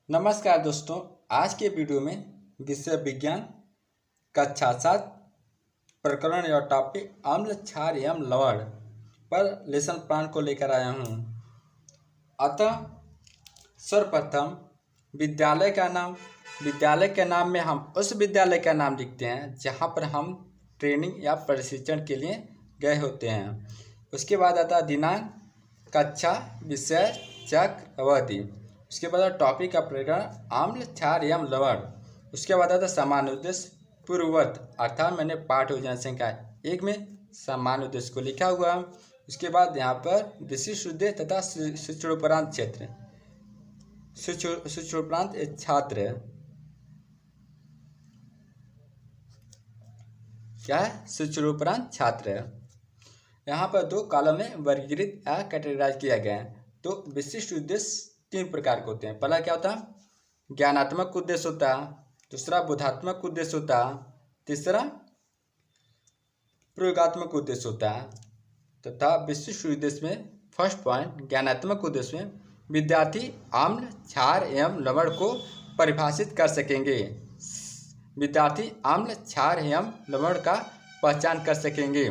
नमस्कार दोस्तों, आज के वीडियो में विषय विज्ञान कक्षा 7 प्रकरण या टॉपिक अम्ल क्षार एवं लवण पर लेसन प्लान को लेकर आया हूँ। अतः सर्वप्रथम विद्यालय के नाम में हम उस विद्यालय का नाम लिखते हैं जहाँ पर हम ट्रेनिंग या प्रशिक्षण के लिए गए होते हैं। उसके बाद आता है दिनांक, कक्षा, विषय, चक्र, अवधि। उसके बाद टॉपिक का प्रकरण अम्ल क्षार एवं लवण। उसके बाद आता सामान्य उद्देश्य पूर्ववत, अर्थात मैंने पाठ योजना संख्या 1 में सामान्य उद्देश्य को लिखा हुआ है। उसके बाद यहाँ पर विशिष्ट उद्देश्य तथा शिक्षणोपरांत क्षेत्र, शिक्षणोपरांत छात्र क्या है, शिक्षणोपरांत छात्र। यहाँ पर 2 कॉलम में वर्गीकृत या कैटेगराइज किया गया है। तो विशिष्ट उद्देश्य 3 प्रकार के होते हैं। पहला क्या होता है, ज्ञानात्मक उद्देश्य होता है। दूसरा बोधात्मक उद्देश्य होता है। तीसरा प्रयोगात्मक उद्देश्य होता है। तथा विशिष्ट उद्देश्य में फर्स्ट पॉइंट ज्ञानात्मक उद्देश्य में विद्यार्थी अम्ल क्षार एवं लवण को परिभाषित कर सकेंगे। विद्यार्थी अम्ल क्षार एवं लवण का पहचान कर सकेंगे।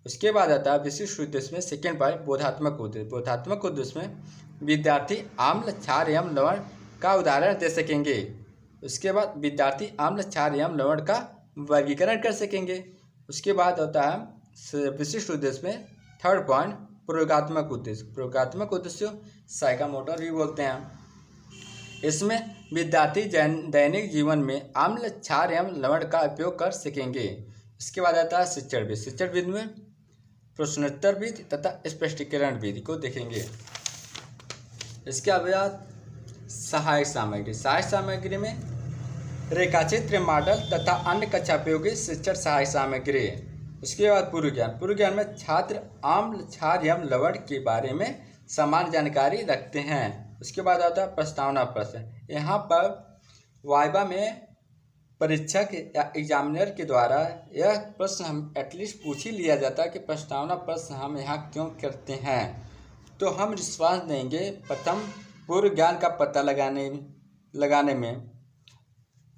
उसके बाद आता है विशिष्ट उद्देश्य में सेकेंड पॉइंट बोधात्मक उद्देश्य। बोधात्मक उद्देश्य में विद्यार्थी अम्ल क्षार एवं लवण का उदाहरण दे सकेंगे। उसके बाद विद्यार्थी अम्ल क्षार एवं लवण का वर्गीकरण कर सकेंगे। उसके बाद होता है विशिष्ट उद्देश्य में थर्ड पॉइंट प्रयोगात्मक उद्देश्य। प्रयोगात्मक उद्देश्य साइकोमोटर भी बोलते हैं। इसमें विद्यार्थी दैनिक जीवन में अम्ल क्षार एवं लवण का उपयोग कर सकेंगे। इसके बाद आता है शिक्षण विधि। शिक्षण विधि में प्रश्नोत्तर विधि तथा स्पष्टीकरण विधि को देखेंगे। इसके बाद सहायक सामग्री। सहायक सामग्री में रेखाचित्र, मॉडल तथा अन्य कक्षापयोगी शिक्षण सहायक सामग्री। उसके बाद पूर्व ज्ञान। पूर्व ज्ञान में छात्र अम्ल क्षार एवं लवण के बारे में समान जानकारी रखते हैं। उसके बाद आता है प्रस्तावना प्रश्न। यहाँ पर वाइवा में परीक्षक या एग्जामिनर के द्वारा यह प्रश्न हम एटलीस्ट पूछ ही लिया जाता है कि प्रस्तावना प्रश्न हम यहाँ क्यों करते हैं। तो हम रिस्पांस देंगे प्रथम पूर्व ज्ञान का पता लगाने में।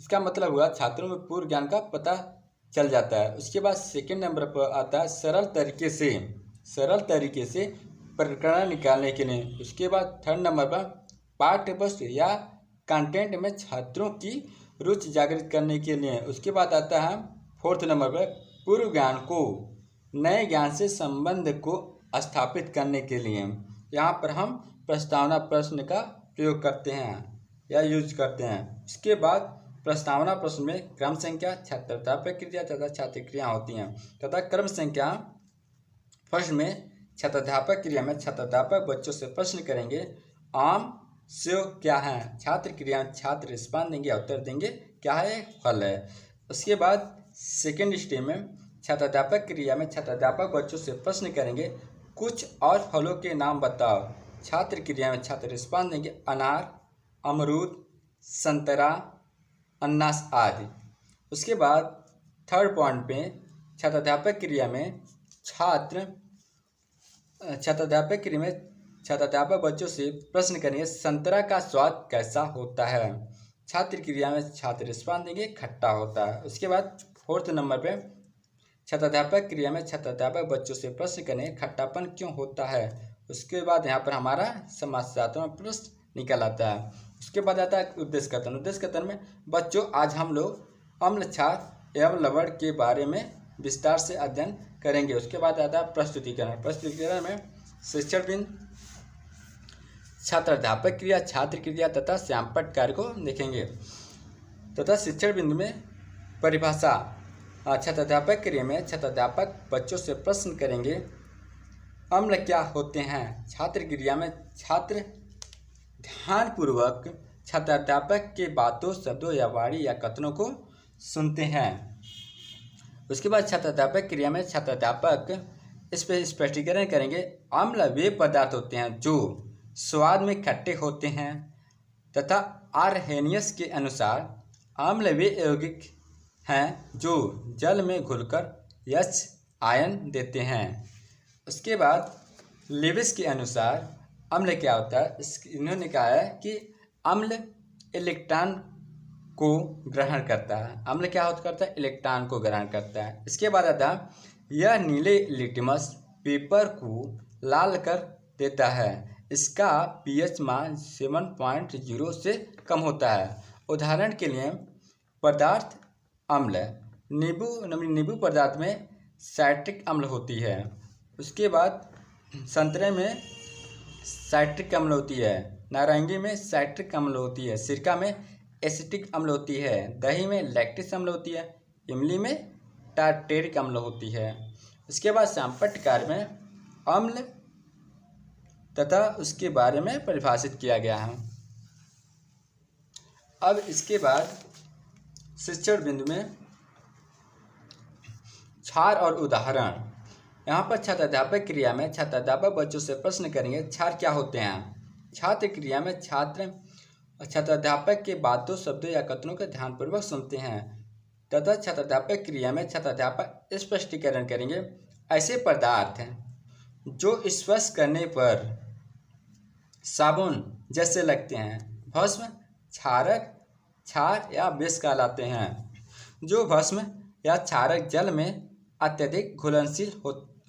इसका मतलब हुआ छात्रों में पूर्व ज्ञान का पता चल जाता है। उसके बाद सेकंड नंबर पर आता है सरल तरीके से प्रकरण निकालने के लिए। उसके बाद थर्ड नंबर पर पाठ्य वस्तु या कंटेंट में छात्रों की रुचि जागृत करने के लिए। उसके बाद आता है फोर्थ नंबर पर पूर्व ज्ञान को नए ज्ञान से संबंध को स्थापित करने के लिए। यहाँ पर हम प्रस्तावना प्रश्न का प्रयोग करते हैं या यूज करते हैं। उसके बाद प्रस्तावना प्रश्न में क्रम संख्या, छात्रता प्रक्रिया तथा छात्र क्रिया होती हैं तथा क्रम संख्या फर्स्ट में छात्राध्यापक क्रिया में छात्राध्यापक बच्चों से प्रश्न करेंगे आम सेव क्या है। छात्र क्रिया छात्र रिस्पांस देंगे, उत्तर देंगे क्या है, फल है। उसके बाद सेकेंड स्टेज में छात्राध्यापक क्रिया में छात्राध्यापक बच्चों से प्रश्न करेंगे कुछ और फलों के नाम बताओ। छात्र क्रिया में छात्र रिस्पांस देंगे अनार, अमरूद, संतरा, अनानास आदि। उसके बाद थर्ड पॉइंट पे छात्राध्यापक क्रिया में छात्राध्यापक बच्चों से प्रश्न करेंगे संतरा का स्वाद कैसा होता है। छात्र क्रिया में छात्र रिस्पांस देंगे खट्टा होता है। उसके बाद फोर्थ नंबर पे छात्राध्यापक क्रिया में छात्राध्यापक बच्चों से प्रश्न करेंगे खट्टापन क्यों होता है। उसके बाद यहाँ पर हमारा समस्यात्मक प्रश्न निकल आता है। उसके बाद आता है उद्देश्य कथन। उद्देश्य कथन में बच्चों आज हम लोग अम्ल क्षार एवं लवण के बारे में विस्तार से अध्ययन करेंगे। उसके बाद आता है प्रस्तुतिकरण। प्रस्तुतिकरण में शिक्षण बिंदु, छात्राध्यापक क्रिया, छात्र क्रिया तथा श्यामपट्ट कार्य को देखेंगे तथा शिक्षण बिंदु में परिभाषा। छात्राध्यापक क्रिया में छात्राध्यापक बच्चों से प्रश्न करेंगे अम्ल क्या होते हैं। छात्र क्रिया में छात्र ध्यानपूर्वक छात्राध्यापक के बातों, शब्दों या वाणी या कथनों को सुनते हैं। उसके बाद छात्राध्यापक क्रिया में छात्राध्यापक इस पर स्पष्टीकरण करेंगे अम्ल वे पदार्थ होते हैं जो स्वाद में खट्टे होते हैं तथा आर्हेनियस के अनुसार अम्ल वे यौगिक हैं जो जल में घुलकर एच आयन देते हैं। उसके बाद लेविस के अनुसार अम्ल क्या होता है, इन्होंने कहा है कि अम्ल इलेक्ट्रॉन को ग्रहण करता है। अम्ल क्या होता करता है? इलेक्ट्रॉन को ग्रहण करता है। इसके बाद आता है यह नीले लिटमस पेपर को लाल कर देता है। इसका पीएच मान 7.0 से कम होता है। उदाहरण के लिए पदार्थ अम्ल, नींबू पदार्थ में साइट्रिक अम्ल होती है। उसके बाद संतरे में साइट्रिक अम्ल होती है, नारंगी में साइट्रिक अम्ल होती है, सिरका में एसिटिक अम्ल होती है, दही में लैक्टिक अम्ल होती है, इमली में टार्टेरिक अम्ल होती है। इसके बाद सांपटकार में अम्ल तथा उसके बारे में परिभाषित किया गया है। अब इसके बाद शिक्षण बिंदु में क्षार और उदाहरण। यहाँ पर छात्राध्यापक क्रिया में छात्राध्यापक बच्चों से प्रश्न करेंगे क्षार क्या होते हैं। छात्र क्रिया में छात्राध्यापक के बातों, शब्दों या कथनों को ध्यानपूर्वक सुनते हैं तथा छात्राध्यापक क्रिया में छात्राध्यापक स्पष्टीकरण करेंगे ऐसे पदार्थ हैं जो स्पर्श करने पर साबुन जैसे लगते हैं, भस्म, क्षारक, क्षार या विष कहलाते हैं। जो भस्म या क्षारक जल में अत्यधिक घुलनशील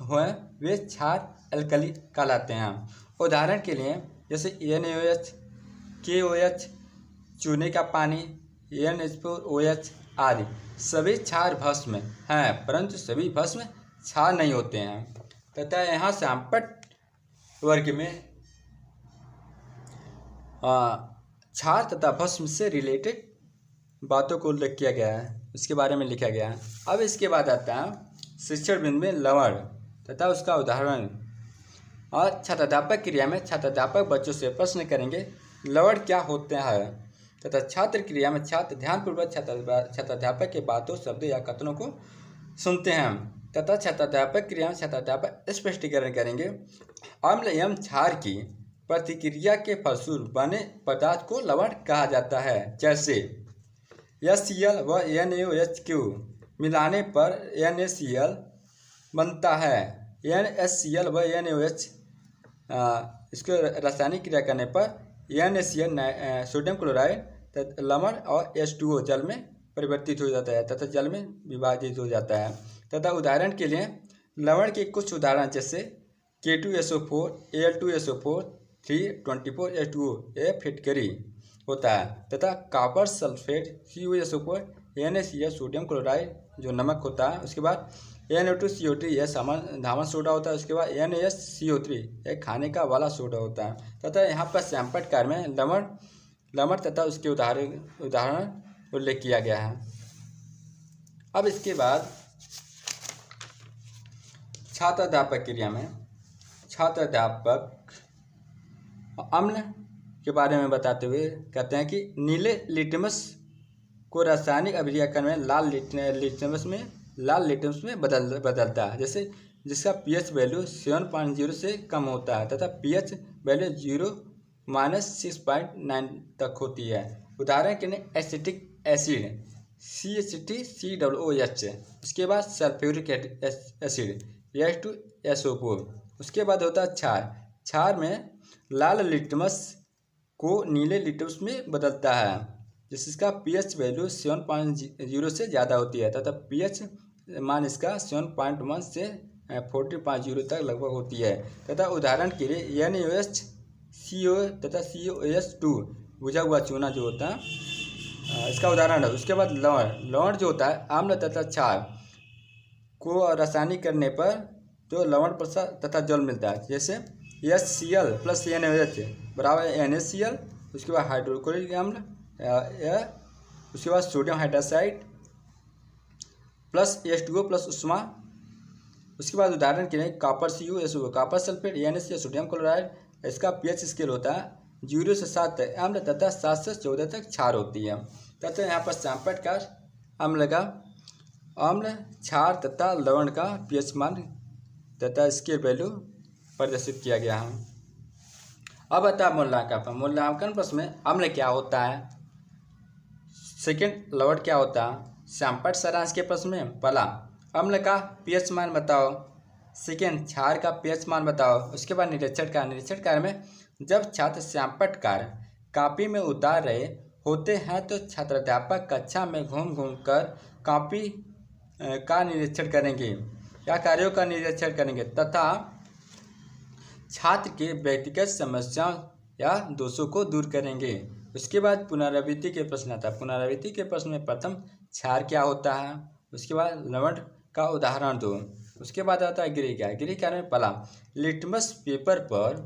हुए वे क्षार एल्कली कहलाते हैं। उदाहरण के लिए जैसे NaOH, KOH, चूने का पानी, NH4OH आदि सभी क्षार भस्म हैं, परंतु सभी भस्म क्षार नहीं होते हैं। तथा यहाँ सांपट वर्ग में क्षार तथा भस्म से रिलेटेड बातों को उल्लेख किया गया है, उसके बारे में लिखा गया है। अब इसके बाद आता है शिक्षण बिंदु में लवण तथा उसका उदाहरण। और छात्राध्यापक क्रिया में छात्राध्यापक बच्चों से प्रश्न करेंगे लवण क्या होते हैं तथा छात्र क्रिया में छात्र ध्यानपूर्वक छात्राध्यापक के बातों, शब्दों या कथनों को सुनते हैं तथा छात्राध्यापक क्रिया में छात्राध्यापक स्पष्टीकरण करेंगे अम्ल एवं क्षार की प्रतिक्रिया के फलस्वरूप बने पदार्थ को लवण कहा जाता है। जैसे HCl व NaOH मिलाने पर NaCl बनता है, NaCl व NaOH इसको रासायनिक क्रिया करने पर NaCl सोडियम क्लोराइड लवण और H2O जल में परिवर्तित हो जाता है तथा जल में विभाजित हो जाता है। तथा उदाहरण के लिए लवण के कुछ उदाहरण जैसे K2SO4, Al2SO4, 324H2O यह फिटकरी होता है तथा copper sulphate CuSO4, NaCl sodium chloride जो नमक होता है। उसके बाद NO2CO3 यह धावन सोडा होता है। उसके बाद NaSCO3 यह खाने का वाला सोडा होता है। तथा यहाँ पर सांपटकार में लवण तथा उसके उदाहरण उल्लेख किया गया है। अब इसके बाद छात्राध्यापक क्रिया में छात्राध्यापक अम्ल के बारे में बताते हुए कहते हैं कि नीले लिटमस को रासायनिक अभिक्रियाकरण में लाल लिटमस में बदलता है, जैसे जिसका पीएच वैल्यू 7.0 से कम होता है तथा पीएच वैल्यू 0-6.9 तक होती है। उदाहरण के लिए एसिटिक एसिड CH3COOH, उसके बाद सल्फ्यूरिक एसिड H2SO4। उसके बाद होता है क्षार में लाल लिटमस को नीले लिटमस में बदलता है जिसका पीएच वैल्यू 7.0 से ज़्यादा होती है तथा पीएच मान इसका 7.1 से 14.0 तक लगभग होती है। तथा उदाहरण के लिए NaOH तथा COOH2 बुझा हुआ चूना जो होता है इसका उदाहरण है। उसके बाद लवण जो होता है अम्ल तथा क्षार को रासायनिक करने पर तो लवण तथा जल मिलता है, जैसे HCl + NaOH बराबर NaCl। उसके बाद हाइड्रोक्लोरिक अम्ल उसके बाद sodium hydroxide plus H2O plus उष्मा। उसके बाद उदाहरण के लिए copper CuSO, copper sulphate NaCl sodium chloride. इसका पीएच स्केल होता है 0 से 7 तक अम्ल तथा 7 से 14 तक क्षार होती है। तथा यहाँ पर सांपटकार अम्ल, क्षार तथा लवण का पीएच मान तथा इसके वैल्यू प्रदर्शित किया गया है। अब आता है मूल्यांकन प्रश्न में अम्ल क्या होता है, सेकंड लवण क्या होता है। सांपट सारांश के प्रश्न में पहला अम्ल का पीएच मान बताओ, सेकंड क्षार का पीएच मान बताओ। उसके बाद निरीक्षण कार्य में जब छात्र सांपटकार कॉपी में उतार रहे होते हैं तो छात्राध्यापक कक्षा में घूम घूम कर कॉपी का निरीक्षण करेंगे या कार्यों का निरीक्षण करेंगे तथा छात्र के व्यक्तिगत समस्याओं या दोषों को दूर करेंगे। उसके बाद पुनरावृत्ति के प्रश्न आता है। पुनरावृत्ति के प्रश्न में प्रथम क्षार क्या होता है, उसके बाद लवण का उदाहरण दो। उसके बाद आता है गृह कार्य। गृह कार्य में पहला लिटमस पेपर पर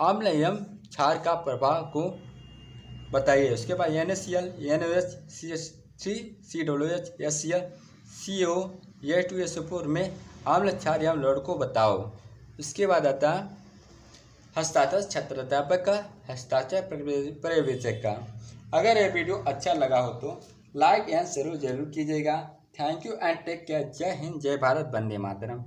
अम्ल एवं क्षार का प्रभाव को बताइए। उसके बाद NaCl, NaOH, CH3, COOH, HCl, CO, H2SO4 में अम्ल क्षार एवं लवण को बताओ। उसके बाद आता है हस्ताक्षर छात्राध्यापक का, हस्ताक्षर पर्यवेक्षक का। अगर यह वीडियो अच्छा लगा हो तो लाइक एंड शेयर जरूर कीजिएगा। Thank you and take care. जय हिंद, जय भारत, वंदे मातरम।